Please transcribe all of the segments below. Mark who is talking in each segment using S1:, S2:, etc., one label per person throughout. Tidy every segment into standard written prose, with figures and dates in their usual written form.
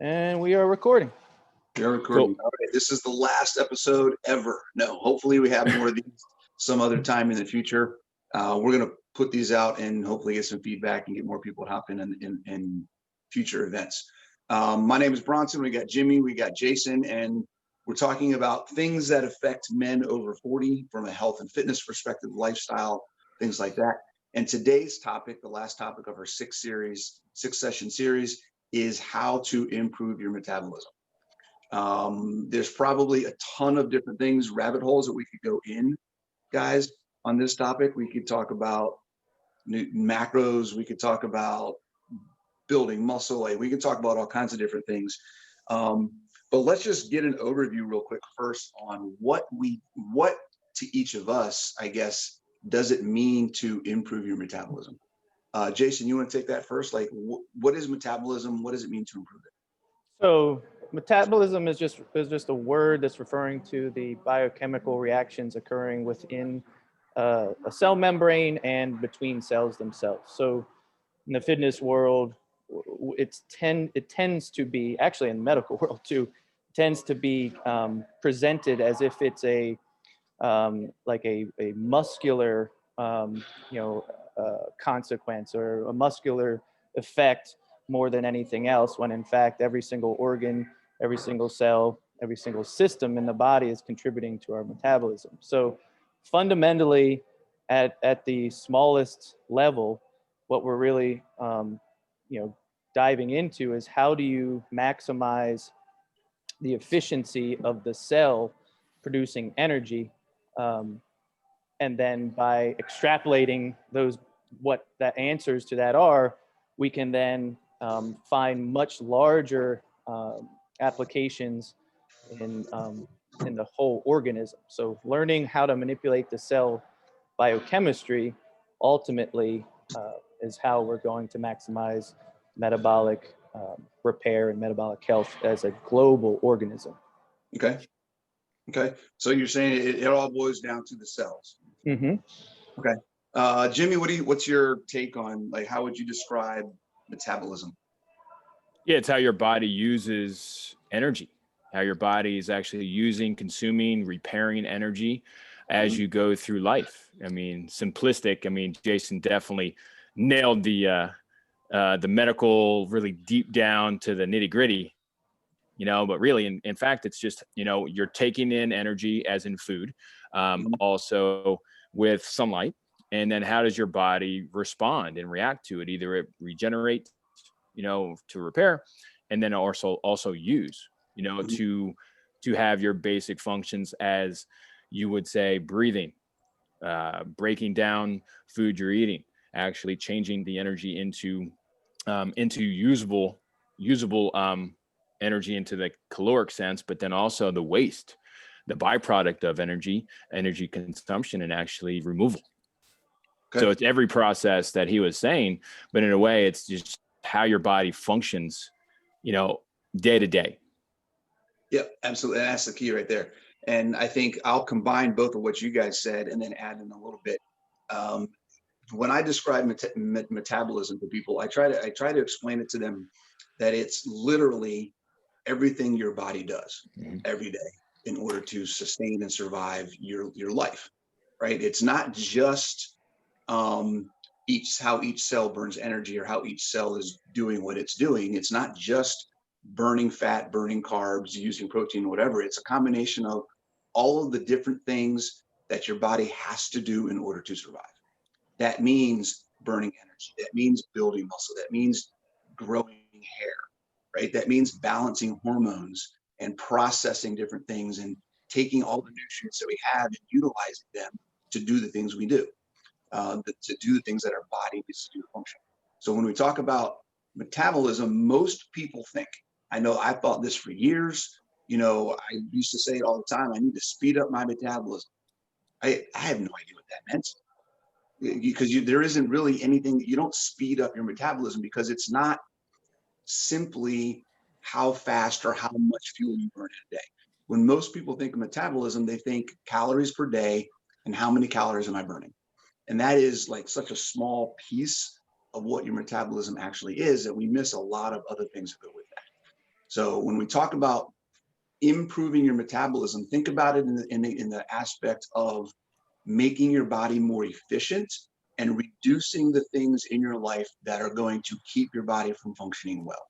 S1: And we are recording.
S2: We are recording. All right, this is the last episode ever. No, hopefully we have more of these some other time in the future. We're going to put these out and hopefully get some feedback and get more people hopping in future events. My name is Bronson. We got Jimmy, we got Jason, and we're talking about things that affect men over 40 from a health and fitness perspective, lifestyle, things like that. And today's topic, the last topic of our six session series, is how to improve your metabolism. There's probably a ton of different things, rabbit holes that we could go in, guys, on this topic. We could talk about macros. We could talk about building muscle. We could talk about all kinds of different things. But let's just get an overview real quick first on what to each of us, I guess, does it mean to improve your metabolism? Jason, you want to take that first? Like, what is metabolism? What does it mean to improve it?
S1: So metabolism is just a word that's referring to the biochemical reactions occurring within a cell membrane and between cells themselves. So in the fitness world, it tends to be, actually in the medical world too, tends to be presented as if it's like a muscular consequence or a muscular effect more than anything else, when in fact every single organ, every single cell, every single system in the body is contributing to our metabolism. So fundamentally, at the smallest level, what we're really diving into is how do you maximize the efficiency of the cell producing energy, and then by extrapolating what the answers to that are, we can then find much larger applications in the whole organism. So learning how to manipulate the cell biochemistry ultimately is how we're going to maximize metabolic repair and metabolic health as a global organism.
S2: Okay. So you're saying it all boils down to the cells.
S1: Mm-hmm.
S2: Okay. Jimmy, what's your take on, like, how would you describe metabolism?
S3: Yeah, it's how your body uses energy, how your body is actually consuming, repairing energy as you go through life. I mean, simplistic. I mean, Jason definitely nailed the medical, really deep down to the nitty gritty, but really, in fact, it's just, you're taking in energy as in food, also with sunlight. And then how does your body respond and react to it? Either it regenerates, to repair, and then also use, to have your basic functions, as you would say, breathing, breaking down food you're eating, actually changing the energy into usable energy into the caloric sense, but then also the waste, the byproduct of energy consumption, and actually removal. Okay. So it's every process that he was saying, but in a way, it's just how your body functions, day to day.
S2: Yep, absolutely. And that's the key right there. And I think I'll combine both of what you guys said and then add in a little bit. When I describe metabolism to people, I try to explain it to them that it's literally everything your body does every day in order to sustain and survive your life, right? It's not just how each cell burns energy or how each cell is doing what it's doing. It's not just burning fat, burning carbs, using protein, whatever. It's a combination of all of the different things that your body has to do in order to survive. That means burning energy. That means building muscle. That means growing hair, right? That means balancing hormones and processing different things and taking all the nutrients that we have and utilizing them to do the things we do, to do the things that our body needs to do to function. So when we talk about metabolism, most people think, I know I thought this for years, I used to say it all the time, I need to speed up my metabolism. I have no idea what that meant. Because there isn't really anything, you don't speed up your metabolism, because it's not simply how fast or how much fuel you burn in a day. When most people think of metabolism, they think calories per day and how many calories am I burning? And that is like such a small piece of what your metabolism actually is that we miss a lot of other things that go with that. So when we talk about improving your metabolism, think about it in the aspect of making your body more efficient and reducing the things in your life that are going to keep your body from functioning well.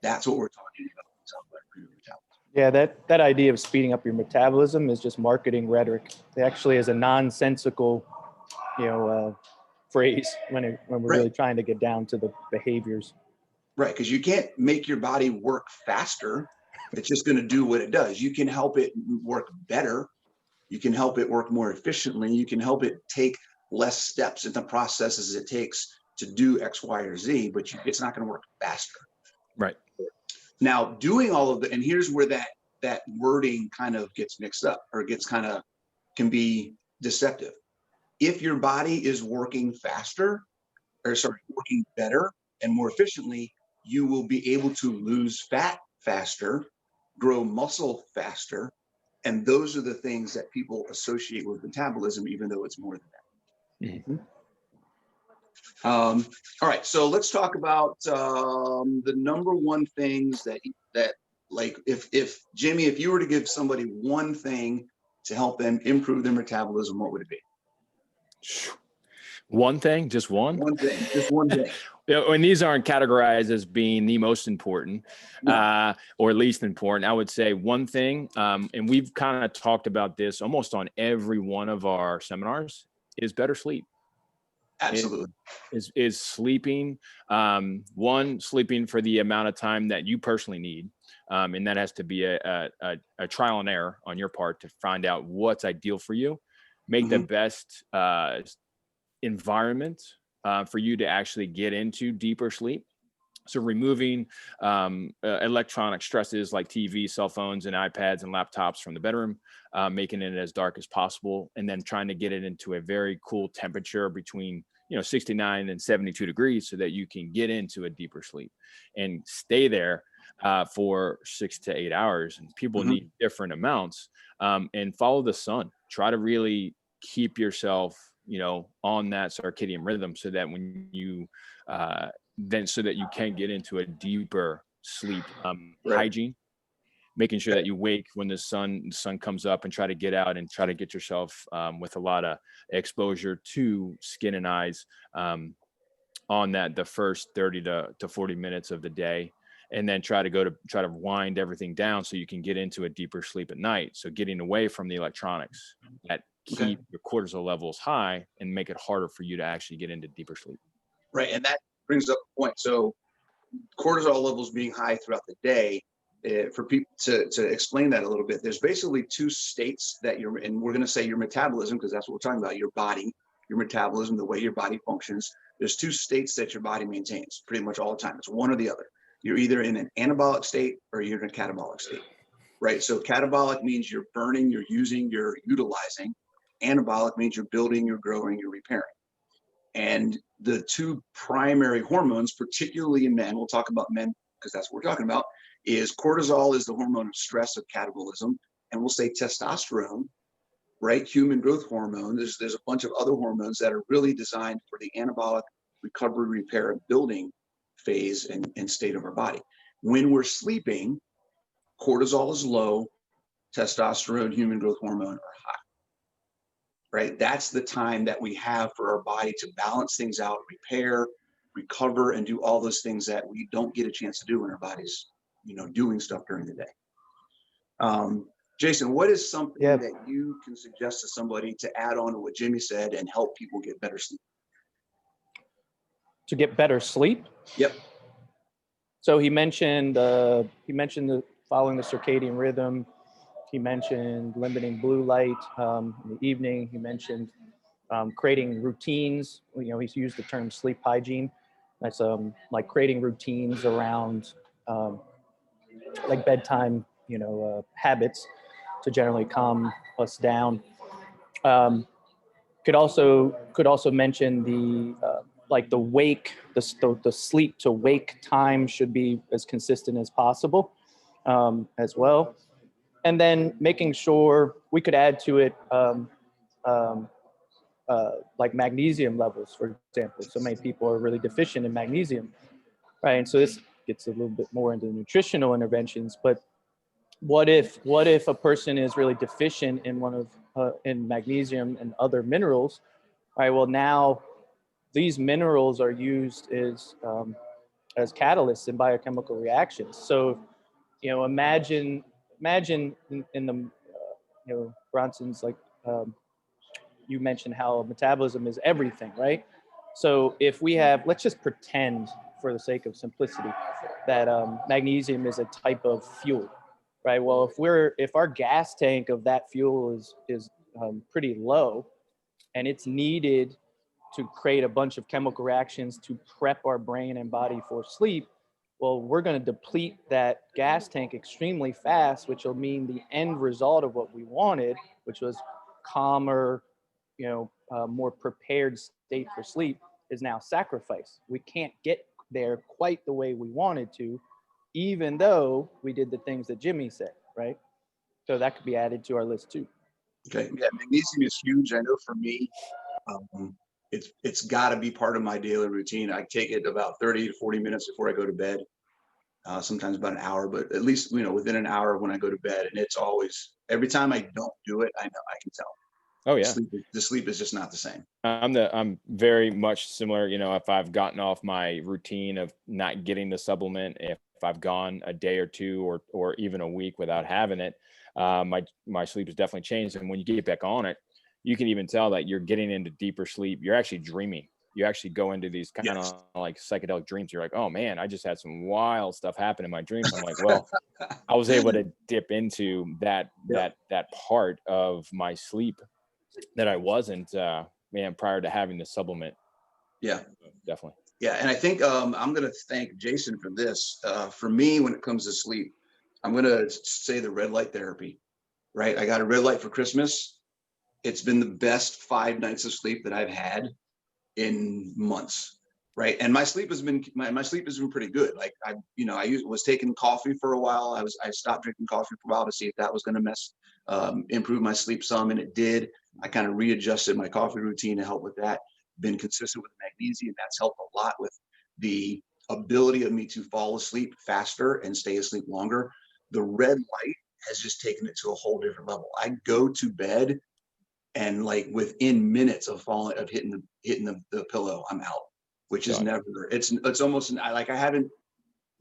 S2: That's what we're talking about when we talk about improving metabolism.
S1: Yeah, that idea of speeding up your metabolism is just marketing rhetoric. It actually is a nonsensical, phrase when we're really trying to get down to the behaviors.
S2: Right, because you can't make your body work faster. It's just going to do what it does. You can help it work better. You can help it work more efficiently. You can help it take less steps in the processes it takes to do X, Y, or Z, but it's not going to work faster.
S3: Right.
S2: Now, doing all of and here's where that wording kind of gets mixed up, or can be deceptive. If your body is working working better and more efficiently, you will be able to lose fat faster, grow muscle faster. And those are the things that people associate with metabolism, even though it's more than that.
S1: Mm-hmm.
S2: All right, so let's talk about the number one things that like, if Jimmy, if you were to give somebody one thing to help them improve their metabolism, what would it be?
S3: One thing, just one?
S2: One thing, just one thing.
S3: And these aren't categorized as being the most important,
S2: No.
S3: or least important. I would say one thing, and we've kind of talked about this almost on every one of our seminars, is better sleep.
S2: Absolutely.
S3: Is sleeping, sleeping for the amount of time that you personally need. And that has to be a trial and error on your part to find out what's ideal for you. Make the best environment for you to actually get into deeper sleep. So removing electronic stresses like TV, cell phones, and iPads and laptops from the bedroom, making it as dark as possible, and then trying to get it into a very cool temperature between 69 and 72 degrees so that you can get into a deeper sleep and stay there for 6 to 8 hours. And people need different amounts, and follow the sun. Try to really keep yourself on that circadian rhythm so that when you so that you can get into a deeper sleep. Hygiene, making sure that you wake when the sun comes up, and try to get out and try to get yourself with a lot of exposure to skin and eyes on the first 30 to 40 minutes of the day, and then try to wind everything down so you can get into a deeper sleep at night. So getting away from the electronics that keep your cortisol levels high and make it harder for you to actually get into deeper sleep.
S2: Right, and that brings up a point. So cortisol levels being high throughout the day, for people to explain that a little bit, there's basically two states that and we're going to say your metabolism, because that's what we're talking about, your body, your metabolism, the way your body functions. There's two states that your body maintains pretty much all the time. It's one or the other. You're either in an anabolic state or you're in a catabolic state, right? So catabolic means you're burning, you're using, you're utilizing. Anabolic means you're building, you're growing, you're repairing. And the two primary hormones, particularly in men, we'll talk about men because that's what we're talking about, is cortisol is the hormone of stress, of catabolism, and we'll say testosterone, right? Human growth hormone. There's a bunch of other hormones that are really designed for the anabolic recovery, repair, and building phase and state of our body. When we're sleeping, cortisol is low, testosterone, human growth hormone are high. Right? That's the time that we have for our body to balance things out, repair, recover, and do all those things that we don't get a chance to do when our body's, doing stuff during the day. Jason, what is something that you can suggest to somebody to add on to what Jimmy said and help people get better sleep?
S1: To get better sleep?
S2: Yep.
S1: So he mentioned following the circadian rhythm. He mentioned limiting blue light in the evening. He mentioned creating routines. He's used the term sleep hygiene. That's like creating routines around like bedtime, habits to generally calm us down. Could also mention the sleep to wake time should be as consistent as possible as well. And then making sure we could add to it like magnesium levels, for example. So many people are really deficient in magnesium, right? And so this gets a little bit more into nutritional interventions. But what if a person is really deficient in one of in magnesium and other minerals? All right, well, now these minerals are used as catalysts in biochemical reactions. So, imagine in the Bronson's, like, you mentioned how metabolism is everything, right? So if we have, let's just pretend for the sake of simplicity that magnesium is a type of fuel, right? Well, if our gas tank of that fuel is pretty low, and it's needed to create a bunch of chemical reactions to prep our brain and body for sleep, well, we're going to deplete that gas tank extremely fast, which will mean the end result of what we wanted, which was calmer, more prepared state for sleep, is now sacrificed. We can't get there quite the way we wanted to, even though we did the things that Jimmy said, right? So that could be added to our list too.
S2: Okay. Yeah, magnesium is huge. I know for me, it's got to be part of my daily routine. I take it about 30 to 40 minutes before I go to bed. Sometimes about an hour, but at least, within an hour when I go to bed. And it's always, every time I don't do it, I know, I can tell.
S3: Oh yeah.
S2: The sleep is just not the same.
S3: I'm very much similar. If I've gotten off my routine of not getting the supplement, if I've gone a day or two or even a week without having it, my sleep has definitely changed. And when you get back on it, you can even tell that you're getting into deeper sleep. You're actually dreaming. You actually go into these kind of like psychedelic dreams. You're like, oh man, I just had some wild stuff happen in my dreams. I'm like, well, I was able to dip into that part of my sleep that I wasn't, prior to having the supplement.
S2: Yeah,
S3: definitely.
S2: Yeah, and I think I'm going to thank Jason for this. For me, when it comes to sleep, I'm going to say the red light therapy. Right, I got a red light for Christmas. It's been the best 5 nights of sleep that I've had in months. Right, and my sleep has been pretty good. Like I was taking coffee for a while. I stopped drinking coffee for a while to see if that was going to improve my sleep some, and it did. I kind of readjusted my coffee routine to help with that. Been consistent with magnesium. That's helped a lot with the ability of me to fall asleep faster and stay asleep longer. The red light has just taken it to a whole different level. I go to bed and like within minutes of hitting the pillow, I'm out, which is never, it's almost like I haven't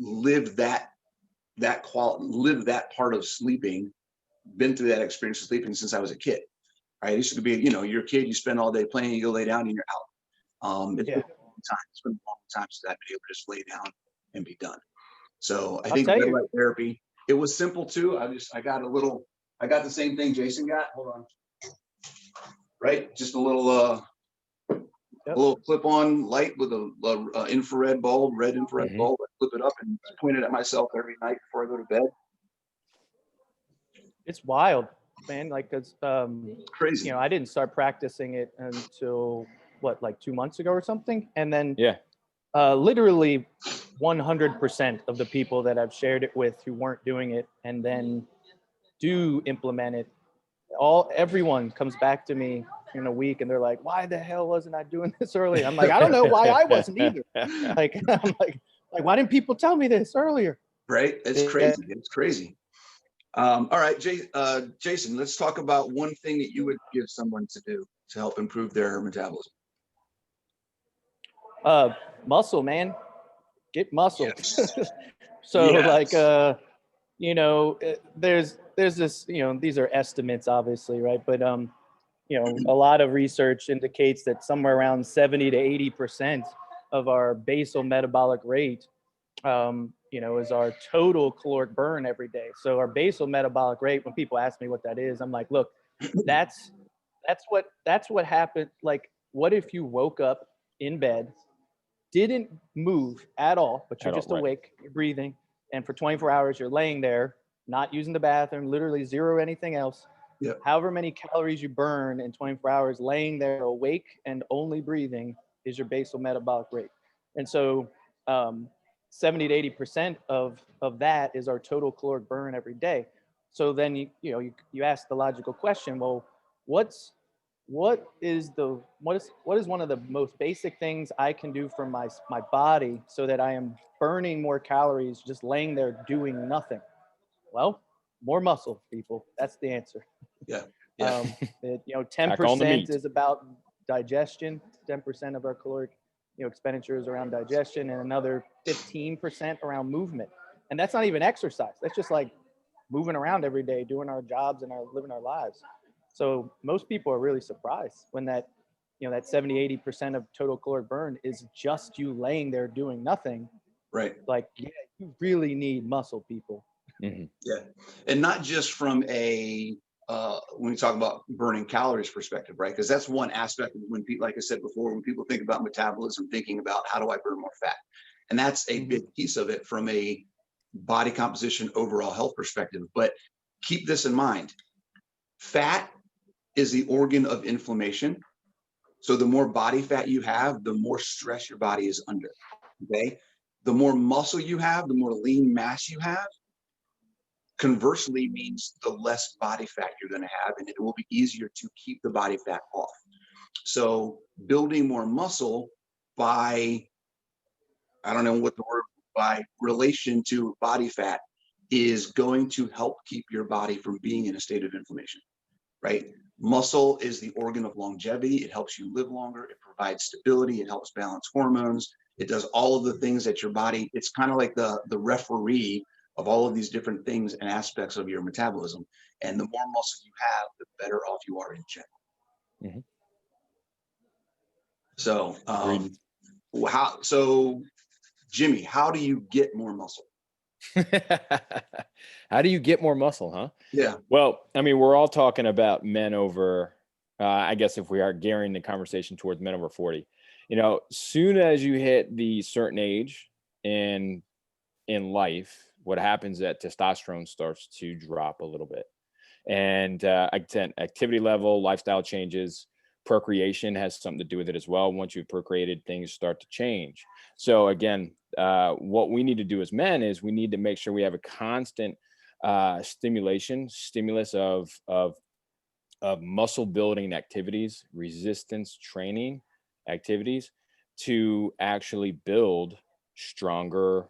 S2: lived that part of sleeping, been through that experience of sleeping since I was a kid. Right. It used to be, you're a kid, you spend all day playing, you go lay down and you're out. It's been a long time. It's been a long time since I've been able to just lay down and be done. So I think red light therapy, it was simple too. I got the same thing Jason got. Hold on. Right. Just a little clip-on light with a infrared bulb, red infrared bulb. I flip it up and point it at myself every night before I go to bed.
S1: It's wild, man. Like, cause
S2: crazy.
S1: I didn't start practicing it until like 2 months ago or something. And then literally 100% of the people that I've shared it with who weren't doing it and then do implement it, everyone comes back to me in a week and they're like, why the hell wasn't I doing this earlier? I'm like, I don't know why I wasn't either. Like, I'm like, why didn't people tell me this earlier?
S2: Right. It's crazy. It's crazy. All right, Jason, let's talk about one thing that you would give someone to do to help improve their metabolism.
S1: Muscle, man. Get muscle.
S2: Yes.
S1: So like, there's this, these are estimates obviously, right? But, a lot of research indicates that somewhere around 70 to 80% of our basal metabolic rate, is our total caloric burn every day. So our basal metabolic rate, when people ask me what that is, I'm like, look, that's what happened. Like, what if you woke up in bed, didn't move at all, but you're just awake, you're breathing, and for 24 hours you're laying there, not using the bathroom, literally zero anything else. However many calories you burn in 24 hours laying there awake and only breathing is your basal metabolic rate. And so 70 to 80% of that is our total caloric burn every day. So then you ask the logical question, well, what's what is one of the most basic things I can do for my body so that I am burning more calories just laying there doing nothing? Well, more muscle, people. That's the answer.
S2: Yeah. Yeah.
S1: 10% is about digestion. 10% of our caloric, expenditure is around digestion, and another 15% around movement. And that's not even exercise. That's just like moving around every day, doing our jobs and living our lives. So most people are really surprised when that 70-80% of total caloric burn is just you laying there doing nothing.
S2: Right.
S1: Like, yeah, you really need muscle, people.
S3: Mm-hmm.
S2: Yeah. And not just from when we talk about burning calories perspective, right? Because that's one aspect of when people, like I said before, when people think about metabolism, thinking about how do I burn more fat? And that's a big piece of it from a body composition, overall health perspective. But keep this in mind. Fat is the organ of inflammation. So the more body fat you have, the more stress your body is under. Okay. The more muscle you have, the more lean mass you have, conversely means the less body fat you're going to have, and it will be easier to keep the body fat off. So building more muscle by, I don't know what the word, by relation to body fat is going to help keep your body from being in a state of inflammation, right? Muscle is the organ of longevity. It helps you live longer. It provides stability. It helps balance hormones. It does all of the things that your body, it's kind of like the referee of all of these different things and aspects of your metabolism. And the more muscle you have, the better off you are in general.
S3: Mm-hmm.
S2: So, Jimmy, how do you get more muscle?
S3: How do you get more muscle, huh?
S2: Yeah.
S3: Well, I mean, we're all talking about men over, I guess if we are gearing the conversation towards men over 40, soon as you hit the certain age in life, what happens is that testosterone starts to drop a little bit. And activity level, lifestyle changes, procreation has something to do with it as well. Once you've procreated, things start to change. So again, what we need to do as men is we need to make sure we have a constant stimulus of muscle building activities, resistance training activities to actually build stronger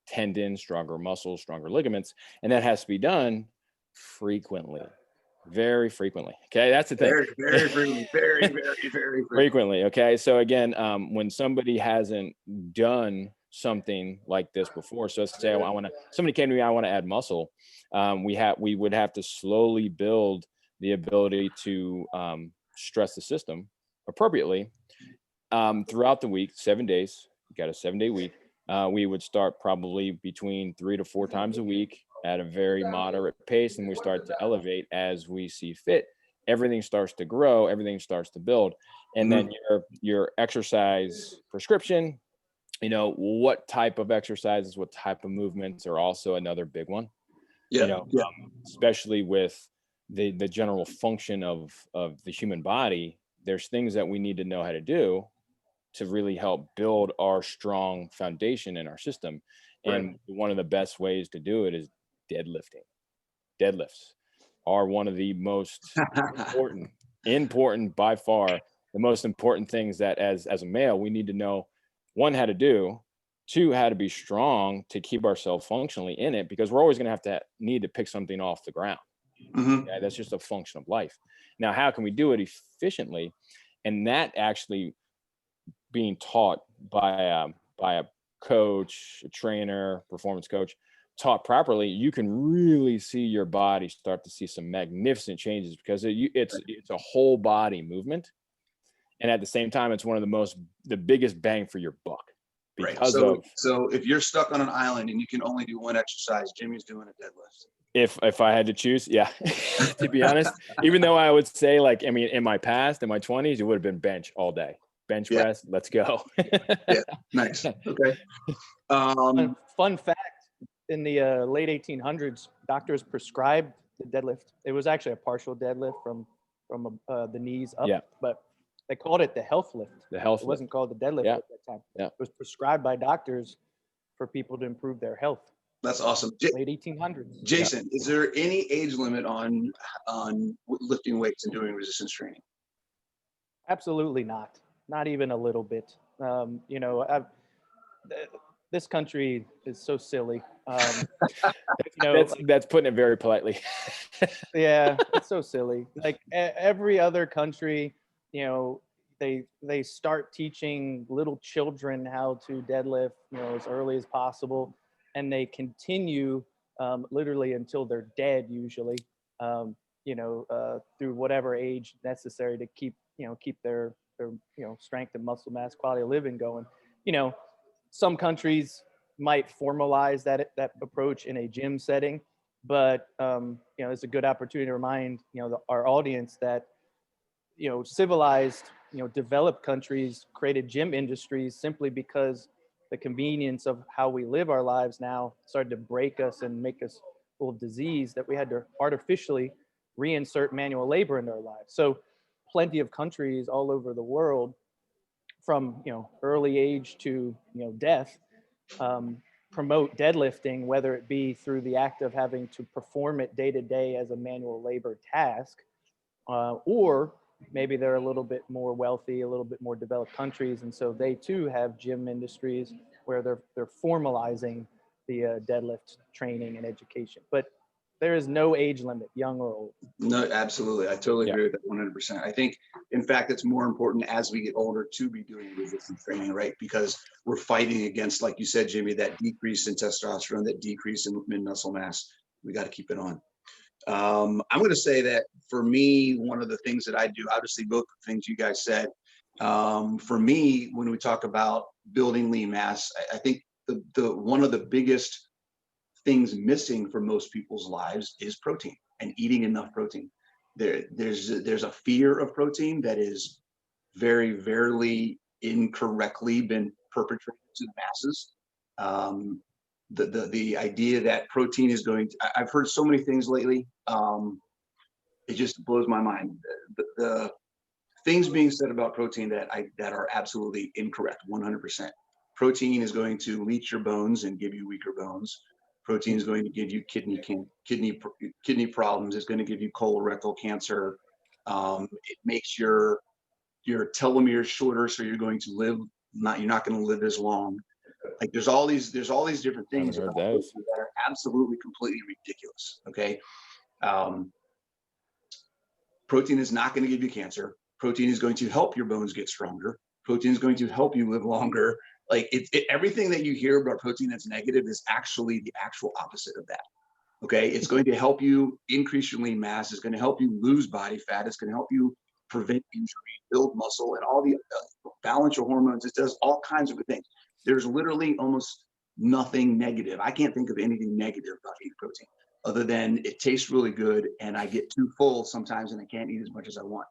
S3: tendons, stronger muscles, stronger ligaments. And that has to be done frequently, very frequently. Okay. That's the thing.
S2: Very frequently, very
S3: frequently. Okay. So again, when somebody hasn't done something like this before, so let's say somebody came to me, I want to add muscle. We would have to slowly build the ability to stress the system appropriately throughout the week, 7 days. You got a 7-day week. We would start probably between 3 to 4 times a week at a very moderate pace, and we start to elevate as we see fit. Everything starts to grow, everything starts to build. And then your exercise prescription, what type of exercises, what type of movements are also another big one. Especially with the general function of the human body, there's things that we need to know how to do to really help build our strong foundation in our system. And one of the best ways to do it is deadlifting. Deadlifts are one of the most important by far, the most important things that as a male, we need to know, 1, how to do, 2, how to be strong to keep ourselves functionally in it, because we're always going to need to pick something off the ground. Okay? That's just a function of life. Now, how can we do it efficiently? And that actually being taught by a coach, a trainer, performance coach, taught properly, you can really see your body start to see some magnificent changes, because it's a whole body movement. And at the same time, it's one of the biggest bang for your buck.
S2: So if you're stuck on an island and you can only do one exercise, Jimmy's doing a deadlift.
S3: If I had to choose, yeah, to be honest, even though I would say, like, I mean, in my past, in my 20s, it would have been bench all day. Bench press, let's go.
S2: Nice. Okay.
S1: Fun fact, in the late 1800s, doctors prescribed the deadlift. It was actually a partial deadlift from the knees up, but they called it the health lift. It wasn't called the deadlift at that time. It was prescribed by doctors for people to improve their health.
S2: That's awesome.
S1: Late 1800s.
S2: Jason, is there any age limit on lifting weights and doing resistance training?
S1: Absolutely not. Not even a little bit. You know, this country is so silly. You know, like,
S3: That's putting it very politely.
S1: yeah, it's so silly. Like every other country, you know, they start teaching little children how to deadlift, you know, as early as possible, and they continue literally until they're dead, usually. You know, through whatever age necessary to keep, you know, keep their you know, strength and muscle mass, quality of living going. You know, some countries might formalize that approach in a gym setting, but you know, it's a good opportunity to remind, you know, our audience that, you know, civilized, you know, developed countries created gym industries simply because the convenience of how we live our lives now started to break us and make us full of disease, that we had to artificially reinsert manual labor into our lives. So plenty of countries all over the world, from, you know, early age to, you know, death, um, promote deadlifting, whether it be through the act of having to perform it day to day as a manual labor task, or maybe they're a little bit more wealthy, a little bit more developed countries, and so they too have gym industries where they're formalizing the deadlift training and education. But there is no age limit, young or old.
S2: No, absolutely. I totally
S3: Yeah.
S2: agree with that 100%. I think, in fact, it's more important as we get older to be doing resistance training, right? Because we're fighting against, like you said, Jimmy, that decrease in testosterone, that decrease in muscle mass. We got to keep it on. I'm going to say that for me, one of the things that I do, obviously, both the things you guys said, for me, when we talk about building lean mass, I think the one of the biggest things missing for most people's lives is protein and eating enough protein. There's a fear of protein that is very incorrectly been perpetrated to the masses. The idea that protein is going to, I've heard so many things lately. It just blows my mind. The things being said about protein that are absolutely incorrect, 100%. Protein is going to leach your bones and give you weaker bones. Protein is going to give you kidney problems. It's going to give you colorectal cancer. It makes your telomeres shorter, so you're going to live you're not going to live as long. Like there's all these different
S3: I haven't
S2: things
S3: heard
S2: about
S3: those.
S2: protein that are absolutely completely ridiculous. Okay. Um, Protein is not going to give you cancer. Protein is going to help your bones get stronger. Protein is going to help you live longer. Like everything that you hear about protein that's negative is actually the actual opposite of that. Okay. It's going to help you increase your lean mass. It's going to help you lose body fat. It's going to help you prevent injury, build muscle, and all the balance your hormones. It does all kinds of good things. There's literally almost nothing negative. I can't think of anything negative about eating protein other than it tastes really good and I get too full sometimes and I can't eat as much as I want.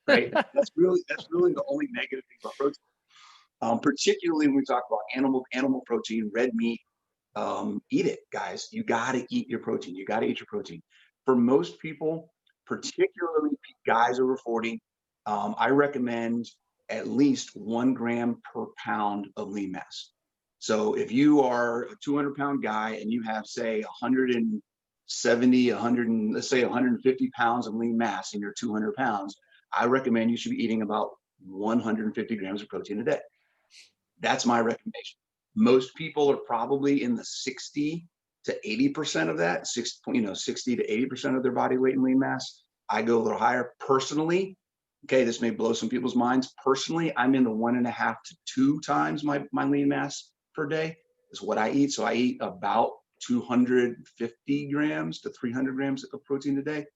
S2: Right? That's really the only negative thing about protein. Particularly when we talk about animal protein, red meat. Eat it, guys. You got to eat your protein. You got to eat your protein. For most people, particularly guys over 40, I recommend at least 1 gram per pound of lean mass. So if you are a 200-pound guy and you have, say, 170, 100, let's say 150 pounds of lean mass and you're 200 pounds, I recommend you should be eating about 150 grams of protein a day. That's my recommendation. Most people are probably in the 60 to 80% of that, 60 to 80% of their body weight in lean mass. I go a little higher personally. Okay, this may blow some people's minds. Personally, I'm in the 1.5 to 2 times my lean mass per day is what I eat. So I eat about 250 grams to 300 grams of protein a day.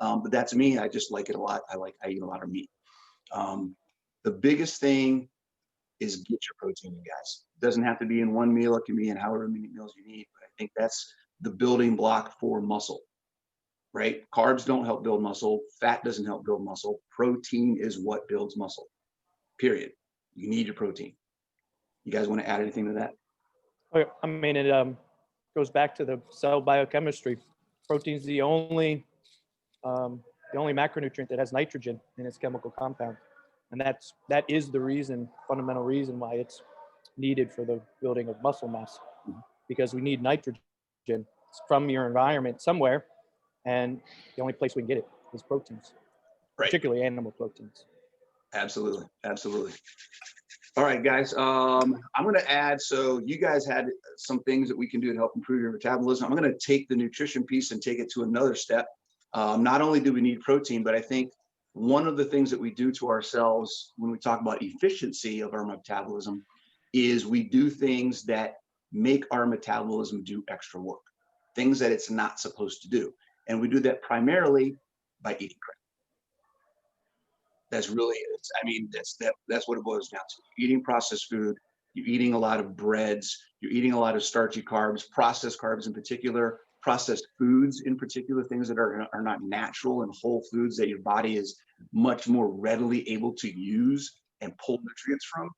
S2: But that's me. I just like it a lot. I eat a lot of meat. The biggest thing is get your protein, you guys. It doesn't have to be in one meal. It can be in however many meals you need. But I think that's the building block for muscle, right? Carbs don't help build muscle. Fat doesn't help build muscle. Protein is what builds muscle, period. You need your protein. You guys want to add anything to that?
S1: I mean, it goes back to the cell biochemistry. Protein is the only macronutrient that has nitrogen in its chemical compound, and that is the fundamental reason why it's needed for the building of muscle mass, because we need nitrogen from your environment somewhere, and the only place we can get it is proteins,
S2: Right.
S1: particularly animal proteins.
S2: Absolutely. Absolutely. All right, guys. I'm going to add, so you guys had some things that we can do to help improve your metabolism. I'm going to take the nutrition piece and take it to another step. Not only do we need protein, but I think one of the things that we do to ourselves when we talk about efficiency of our metabolism is we do things that make our metabolism do extra work, things that it's not supposed to do. And we do that primarily by eating crap. That's really, I mean, that's what it boils down to. Eating processed food, you're eating a lot of breads, you're eating a lot of starchy carbs, processed carbs in particular, processed foods in particular, things that are not natural and whole foods that your body is much more readily able to use and pull nutrients from.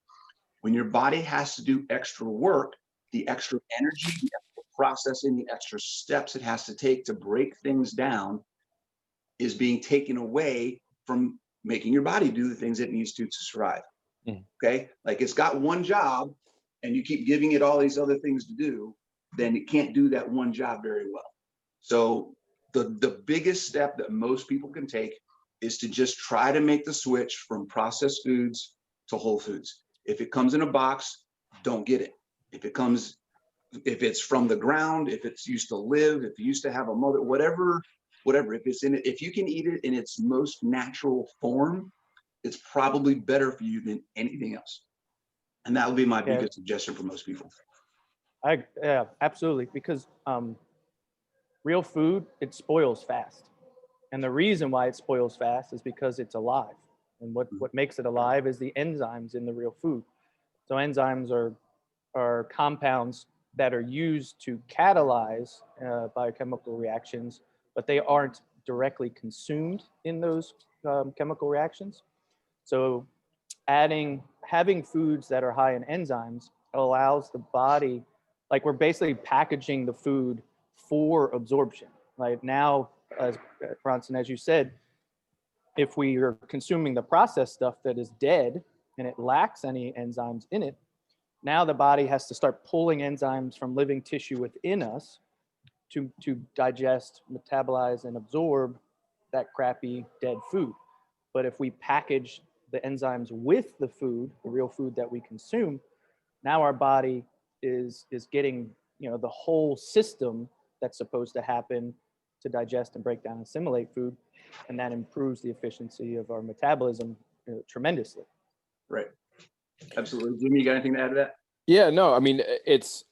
S2: When your body has to do extra work, the extra energy, the extra processing, the extra steps it has to take to break things down is being taken away from making your body do the things it needs to survive. Okay. Like it's got one job and you keep giving it all these other things to do, then it can't do that one job very well. So the biggest step that most people can take is to just try to make the switch from processed foods to whole foods. If it comes in a box, don't get it. If it's from the ground, if it's used to live, if you used to have a mother, whatever, if it's in it, if you can eat it in its most natural form, it's probably better for you than anything else. And that would be my biggest suggestion for most people.
S1: Yeah, absolutely. Because real food, it spoils fast. And the reason why it spoils fast is because it's alive. And what makes it alive is the enzymes in the real food. So enzymes are compounds that are used to catalyze biochemical reactions, but they aren't directly consumed in those chemical reactions. So having foods that are high in enzymes allows the body, like we're basically packaging the food for absorption. Right now, as Bronson, as you said, if we are consuming the processed stuff that is dead and it lacks any enzymes in it, now the body has to start pulling enzymes from living tissue within us to digest, metabolize, and absorb that crappy dead food. But if we package the enzymes with the food, the real food that we consume, now our body is getting, the whole system that's supposed to happen to digest and break down and assimilate food, and that improves the efficiency of our metabolism tremendously.
S2: Right. Absolutely. Jimmy, you got anything to add to that?
S3: Yeah, no, I mean, it's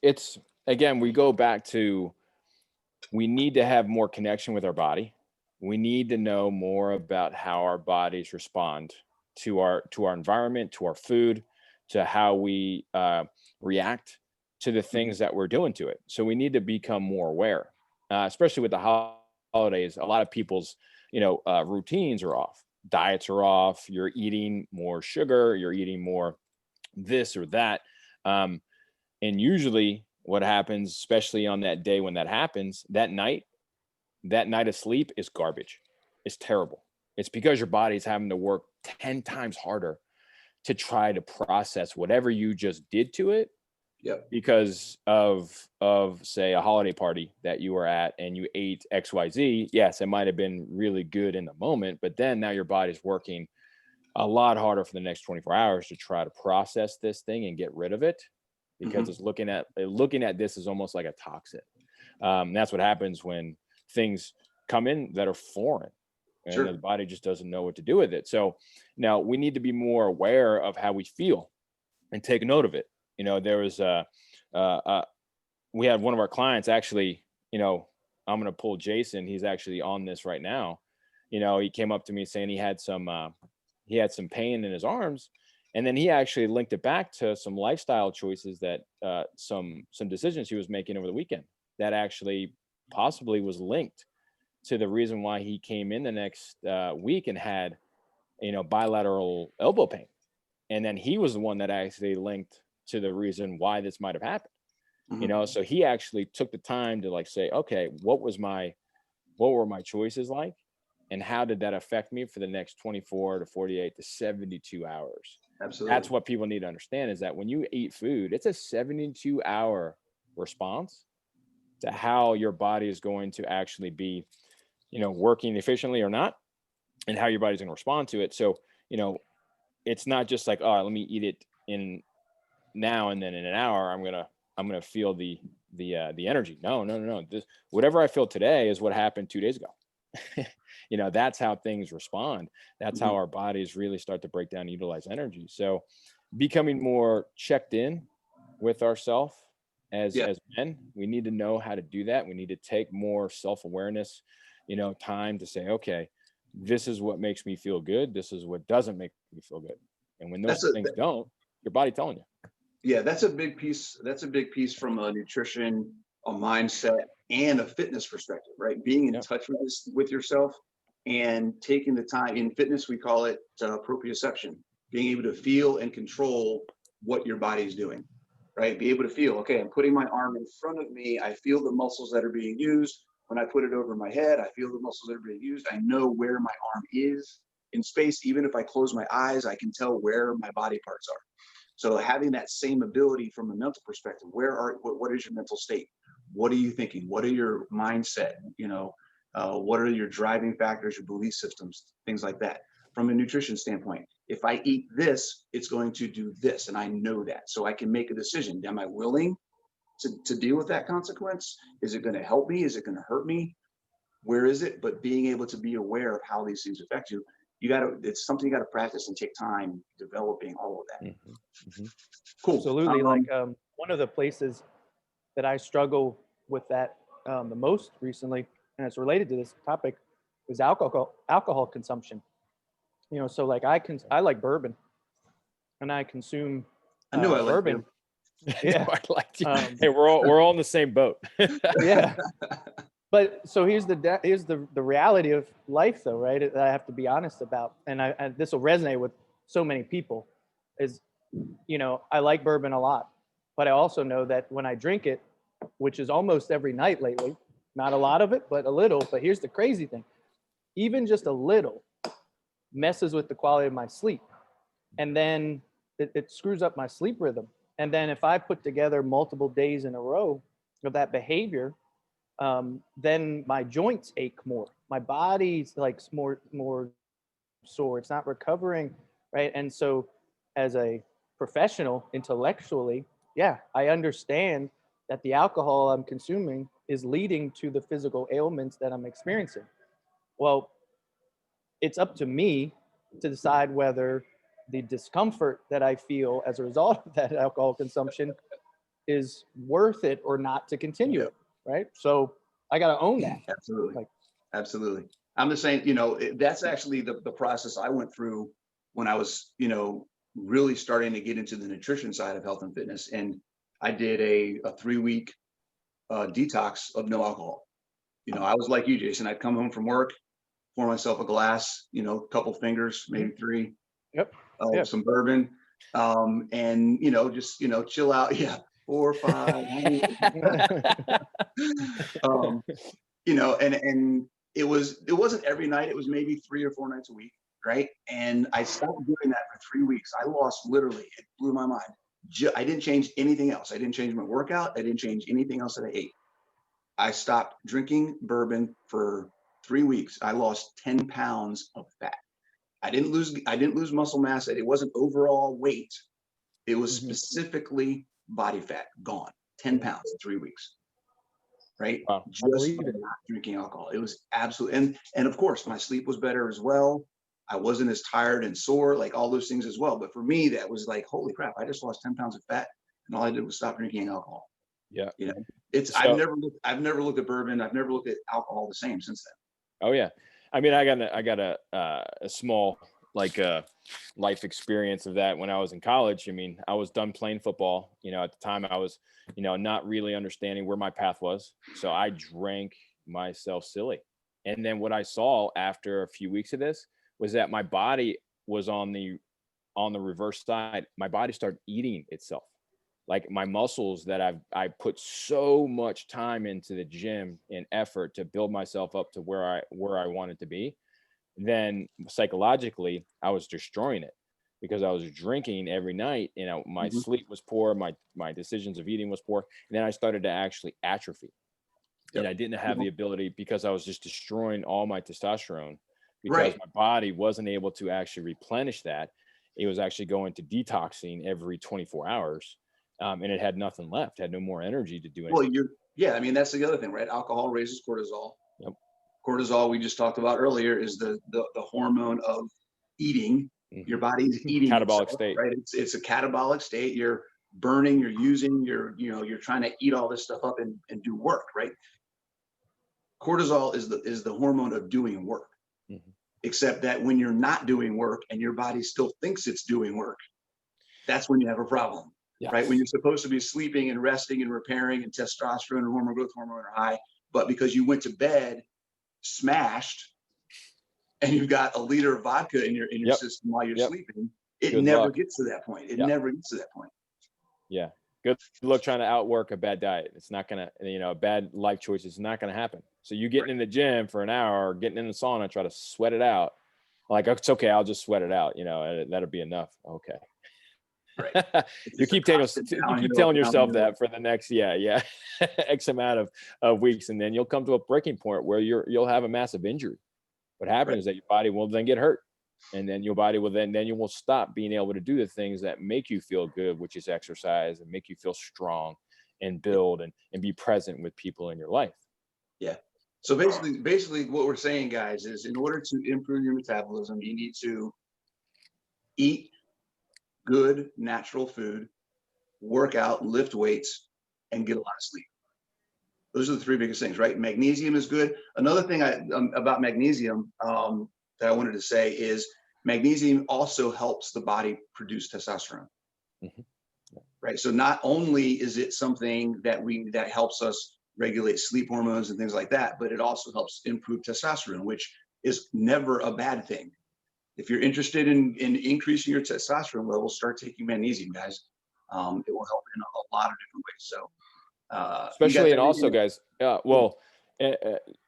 S3: again, we go back to, we need to have more connection with our body. We need to know more about how our bodies respond to our environment, to our food, to how we react to the things that we're doing to it. So we need to become more aware, especially with the holidays. A lot of people's, routines are off, diets are off. You're eating more sugar, you're eating more this or that. And usually what happens, especially on that day when that happens, that night of sleep is garbage. It's terrible. It's because your body's having to work 10 times harder to try to process whatever you just did to it.
S2: Yep.
S3: Because of say a holiday party that you were at and you ate XYZ. Yes, it might have been really good in the moment, but then now your body's working a lot harder for the next 24 hours to try to process this thing and get rid of it, because it's looking at this as almost like a toxin. That's what happens when things come in that are foreign, and the body just doesn't know what to do with it. So now we need to be more aware of how we feel and take note of it. There was we had one of our clients actually, I'm going to pull Jason. He's actually on this right now. He came up to me saying he had some pain in his arms, and then he actually linked it back to some lifestyle choices that some decisions he was making over the weekend that actually possibly was linked to the reason why he came in the next week and had, bilateral elbow pain. And then he was the one that actually linked to the reason why this might have happened. So he actually took the time to say, okay, what were my choices like? And how did that affect me for the next 24 to 48 to 72 hours?
S2: Absolutely.
S3: That's what people need to understand, is that when you eat food, it's a 72-hour response to how your body is going to actually be, working efficiently or not, and how your body's going to respond to it. So, it's not just like, oh, let me eat it in now and then in an hour I'm gonna feel the energy. No. This, whatever I feel today is what happened 2 days ago. You know, that's how things respond. That's how our bodies really start to break down and utilize energy. So becoming more checked in with ourselves as men, we need to know how to do that. We need to take more self-awareness, you know, time to say, okay, this is what makes me feel good. This is what doesn't make me feel good. And when those things don't, your body telling you.
S2: Yeah, that's a big piece. That's a big piece from a nutrition, a mindset, and a fitness perspective, right? Being in touch with yourself and taking the time. In fitness, we call it proprioception. Being able to feel and control what your body is doing, right? Be able to feel, okay, I'm putting my arm in front of me. I feel the muscles that are being used. When I put it over my head, I feel the muscles that are being used. I know where my arm is in space. Even if I close my eyes, I can tell where my body parts are. So having that same ability from a mental perspective, what is your mental state? What are you thinking? What are your mindset? You know, what are your driving factors, your belief systems, things like that. From a nutrition standpoint, if I eat this, it's going to do this, and I know that. So I can make a decision. Am I willing to deal with that consequence? Is it going to help me? Is it going to hurt me? Where is it? But being able to be aware of how these things affect you, it's something you got to practice and take time developing all of that. Cool.
S1: Absolutely. Like one of the places that I struggle with that the most recently, and it's related to this topic, is alcohol consumption. You know, so like I like bourbon, and I consume
S2: I knew I liked
S1: bourbon. Yeah,
S3: I liked you. Hey, we're all in the same boat.
S1: Yeah. But so here's the reality of life, though, right? That I have to be honest about, and this will resonate with so many people. Is, you know, I like bourbon a lot, but I also know that when I drink it, which is almost every night lately, not a lot of it, but a little. But here's the crazy thing: even just a little messes with the quality of my sleep, and then it screws up my sleep rhythm. And then if I put together multiple days in a row of that behavior, then my joints ache more. My body's like more sore. It's not recovering, right? And so, as a professional, intellectually, yeah, I understand that the alcohol I'm consuming is leading to the physical ailments that I'm experiencing. Well, it's up to me to decide whether the discomfort that I feel as a result of that alcohol consumption is worth it or not to continue it, right? So I got to own that.
S2: Absolutely. Absolutely. I'm the same, you know, that's actually the process I went through when I was, you know, really starting to get into the nutrition side of health and fitness. And I did a 3-week detox of no alcohol. You know, I was like you, Jason. I'd come home from work, pour myself a glass, you know, a couple fingers, maybe 3, some bourbon, and, you know, just, you know, chill out. Yeah. 4 or 5. You know, and it wasn't every night. It was maybe 3 or 4 nights a week, right? And I stopped doing that for 3 weeks. I lost, literally, it blew my mind. I didn't change anything else. I didn't change my workout. I didn't change anything else that I ate. I stopped drinking bourbon for 3 weeks. I lost 10 pounds of fat. I didn't lose muscle mass. It wasn't overall weight. It was specifically body fat gone. 10 pounds in 3 weeks. Right?
S3: Wow.
S2: Just by not drinking alcohol. It was absolutely, and of course my sleep was better as well. I wasn't as tired and sore, like all those things as well. But for me, that was like, holy crap, I just lost 10 pounds of fat and all I did was stop drinking alcohol.
S3: Yeah.
S2: You know, I've never looked at bourbon. I've never looked at alcohol the same since then.
S3: Oh yeah. I mean, I got a small life experience of that when I was in college. I mean, I was done playing football. You know, at the time I was, you know, not really understanding where my path was. So I drank myself silly. And then what I saw after a few weeks of this was that my body was on the reverse side. My body started eating itself. Like my muscles that I put so much time into the gym and effort to build myself up to where I wanted to be. Then psychologically, I was destroying it because I was drinking every night. You know, my sleep was poor, my decisions of eating was poor, and then I started to actually atrophy. And I didn't have the ability because I was just destroying all my testosterone because my body wasn't able to actually replenish that. it was actually going to detoxing every 24 hours. And it had nothing left, had no more energy to do anything.
S2: Well, yeah, I mean, that's the other thing, right? Alcohol raises cortisol.
S3: Yep.
S2: Cortisol, we just talked about earlier, is the hormone of eating.
S3: Mm-hmm.
S2: Your body's eating
S3: catabolic
S2: itself,
S3: state,
S2: right? It's a catabolic state. You're burning, you're using, you're trying to eat all this stuff up and do work, right? Cortisol is the hormone of doing work. Mm-hmm. Except that when you're not doing work and your body still thinks it's doing work, that's when you have a problem. Yes. Right? When you're supposed to be sleeping and resting and repairing, and testosterone and hormone growth hormone are high, but because you went to bed smashed and you've got a liter of vodka in your
S3: yep.
S2: system while you're
S3: yep.
S2: sleeping, it
S3: Good
S2: never
S3: luck.
S2: gets to that point. It
S3: yep.
S2: never gets to that point.
S3: Yeah. Good luck trying to outwork a bad diet. It's not going to, a bad life choice is not going to happen. So you getting in the gym for an hour, or getting in the sauna, try to sweat it out. Like, it's okay, I'll just sweat it out. That'll be enough. Okay.
S2: Right.
S3: you keep telling yourself that for the next X amount of weeks, and then you'll come to a breaking point where you'll have a massive injury. What happens is that your body will then get hurt, and then your body will then you will stop being able to do the things that make you feel good, which is exercise and make you feel strong and build and be present with people in your life.
S2: Yeah. So basically what we're saying, guys, is in order to improve your metabolism, you need to eat good natural food, work out, lift weights, and get a lot of sleep. Those are the three biggest things, right? Magnesium is good. Another thing about magnesium that I wanted to say is magnesium also helps the body produce testosterone. Mm-hmm. Right. So not only is it something that helps us regulate sleep hormones and things like that, but it also helps improve testosterone, which is never a bad thing. If you're interested in increasing your testosterone levels, start taking magnesium, guys. It will help in a lot of different ways. So,
S3: especially, and also, guys,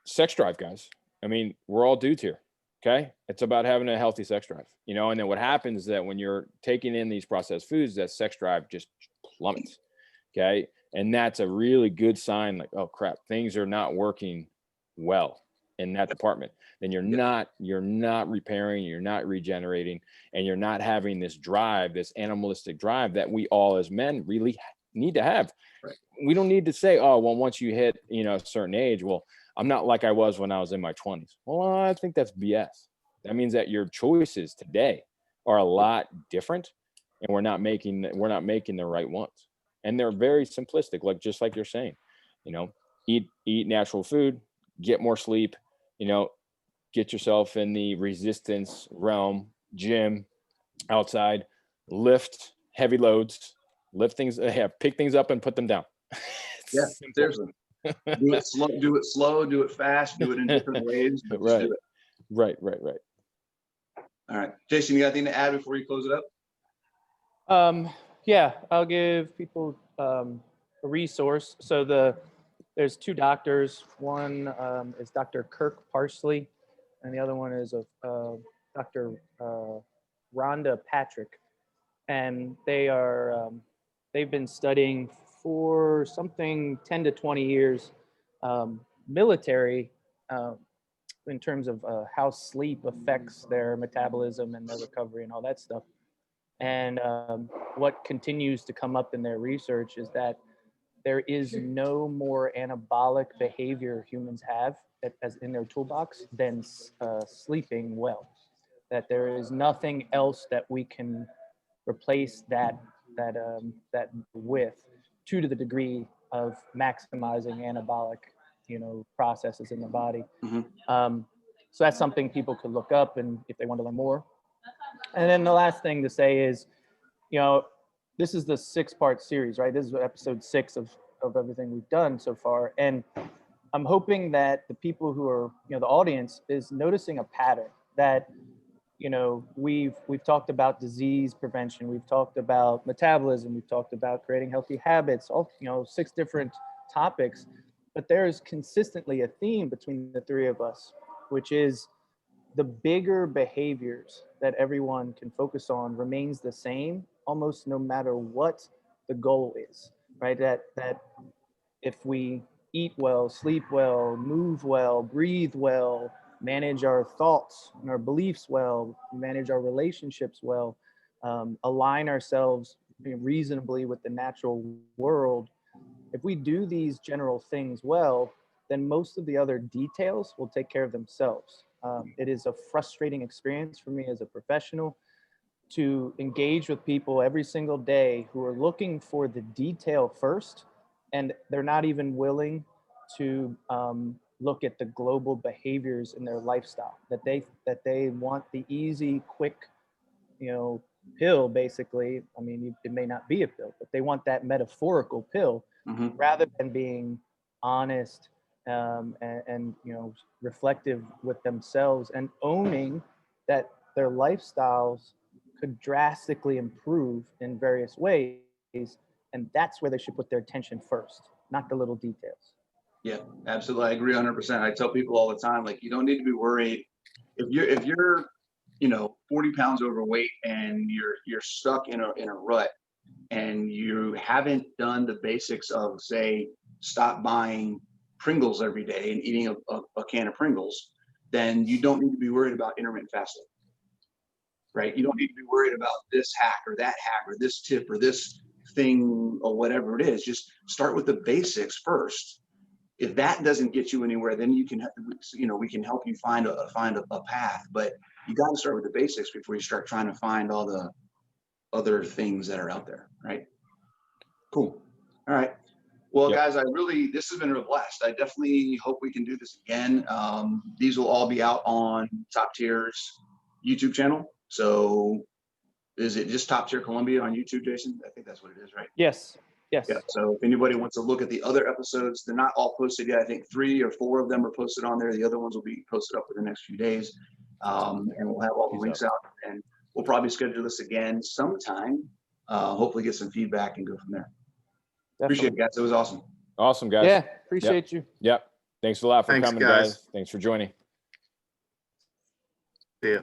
S3: sex drive, guys. I mean, we're all dudes here. Okay. It's about having a healthy sex drive, and then what happens is that when you're taking in these processed foods, that sex drive just plummets. Okay. And that's a really good sign, like, oh crap, things are not working well in that department. Then you're not repairing, you're not regenerating, and you're not having this drive, this animalistic drive that we all as men really need to have. Right. We don't need to say, oh, well, once you hit, a certain age, well, I'm not like I was when I was in my 20s. Well, I think that's BS. That means that your choices today are a lot different, and we're not making the right ones. And they're very simplistic, just like you're saying, eat natural food, get more sleep, get yourself in the resistance realm, gym, outside, lift heavy loads, lift things, pick things up and put them down.
S2: Yeah, seriously. Do it slow, do it fast, do it in different ways.
S3: Right. Right.
S2: All right. Jason, you got anything to add before you close it up?
S1: Yeah, I'll give people a resource. So there's two doctors. One is Dr. Kirk Parsley, and the other one is Dr. Rhonda Patrick. And they've been studying for something 10 to 20 years military in terms of how sleep affects their metabolism and their recovery and all that stuff. And what continues to come up in their research is that there is no more anabolic behavior humans have as in their toolbox than sleeping well. That there is nothing else that we can replace that with to the degree of maximizing anabolic, processes in the body. Mm-hmm. So that's something people could look up, and if they want to learn more. And then the last thing to say is, this is the 6-part series, right? This is episode 6 of everything we've done so far. And I'm hoping that the people who are, the audience is noticing a pattern that, we've talked about disease prevention. We've talked about metabolism. We've talked about creating healthy habits, all, 6 different topics, but there is consistently a theme between the 3 of us, which is the bigger behaviors that everyone can focus on remains the same almost no matter what the goal is, right? That if we eat well, sleep well, move well, breathe well, manage our thoughts and our beliefs well, manage our relationships well, align ourselves reasonably with the natural world, if we do these general things well, then most of the other details will take care of themselves. It is a frustrating experience for me as a professional to engage with people every single day who are looking for the detail first, and they're not even willing to look at the global behaviors in their lifestyle. That they want the easy, quick, pill. Basically, I mean, it may not be a pill, but they want that metaphorical pill rather than being honest and reflective with themselves and owning that their lifestyles could drastically improve in various ways. And that's where they should put their attention first, not the little details.
S2: Yeah, absolutely. I agree 100%. I tell people all the time, like, you don't need to be worried if you're 40 pounds overweight and you're stuck in a rut and you haven't done the basics of, say, stop buying Pringles every day and eating a can of Pringles, then you don't need to be worried about intermittent fasting, right? You don't need to be worried about this hack or that hack or this tip or this thing or whatever it is. Just start with the basics first. If that doesn't get you anywhere, then we can help you find a path. But you got to start with the basics before you start trying to find all the other things that are out there, right? Cool. All right. Well, guys, this has been a blast. I definitely hope we can do this again. These will all be out on Top Tier's YouTube channel. So is it just Top Tier Columbia on YouTube, Jason? I think that's what it is, right?
S1: Yes.
S2: Yeah. So if anybody wants to look at the other episodes, they're not all posted yet. I think 3 or 4 of them are posted on there. The other ones will be posted up in the next few days. And we'll have all the links out, and we'll probably schedule this again sometime. Hopefully get some feedback and go from there. Definitely. Appreciate it, guys. It was awesome.
S3: Awesome, guys.
S1: Yeah. Appreciate you.
S3: Yep. Thanks a lot for coming, guys. Thanks for joining.
S4: See ya.